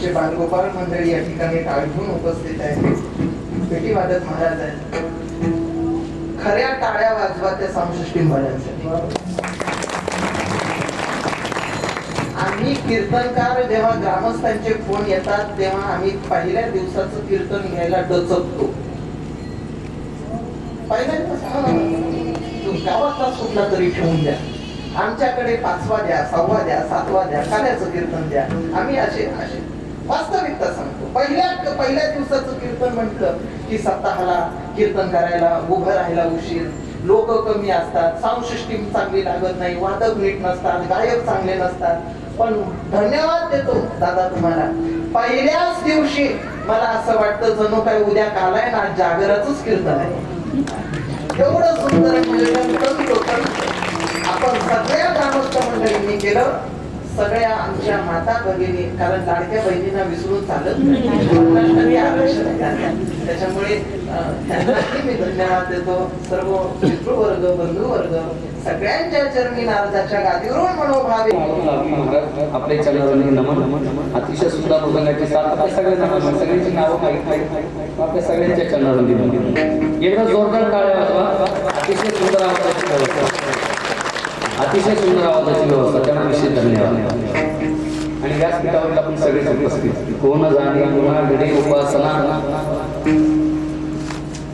आमचे बालगोपाल मंडळी या ठिकाणी टाळ घेऊन उपस्थित आहे. पेटी वादक महाराज आहेत. खऱ्या टाळ्या वाजवा त्या संसृष्टी महाराजांसाठी. आम्ही कीर्तनकार जेव्हा ग्रामस्थांचे फोन येतात तेव्हा आम्ही पहिल्या दिवसाचं कीर्तन घ्यायला डचकतो. पहिल्या दिवस गावातला कुठला तरी ठेवून द्या, आमच्याकडे 5वा द्या, 6वा द्या, 7वा द्या, काल्याचं कीर्तन द्या. आम्ही असे वास्तविकता सांगतो. पहिल्या दिवसाचं कीर्तन म्हटलं की सप्ताहाला कीर्तन करायला उभं राहायला उशीर, लोक कमी असतात, साऊंड सिस्टीम चांगली लागत नाही, वादक नीट नसतात, गायक चांगले नसतात. पण धन्यवाद देतो दादा तुम्हाला. पहिल्याच दिवशी मला असं वाटतं जणू काय उद्या काल आहे ना जागराचंच कीर्तन आहे. एवढं सुंदर नियोजन आपण सगळ्या ग्रामस्थ मंडळींनी केलं. सगळ्या आमच्या माता भगिनी, कारण लाडक्या बहिणींना विसरून चालत नाही, आरक्षण आहे. त्याच्यामुळे त्यांनाही मी धन्यवाद देतो. सर्व मित्रवर्ग, बंधुवर्ग सगळ्यांच्या चरणी नारदाच्या गादीवरून मनोभावे आपले चरणी नमन. अतिशय सुंदर मृदंगाची साथ आपल्या सगळ्यांना, सगळ्यांची नावं माहीत आपल्या सगळ्यांच्या चरणावरती नमन. एकदा जोरदार टाळ्या वाजवा. अतिशय सुंदर आवाजाची व्यवस्था, अतिशय सुंदर आवाजाची व्यवस्था, त्यांना विशेष धन्यवाद. आणि व्यासपीठावर आपण सगळे उपस्थित कोण जाणे गुणा घडे उपासना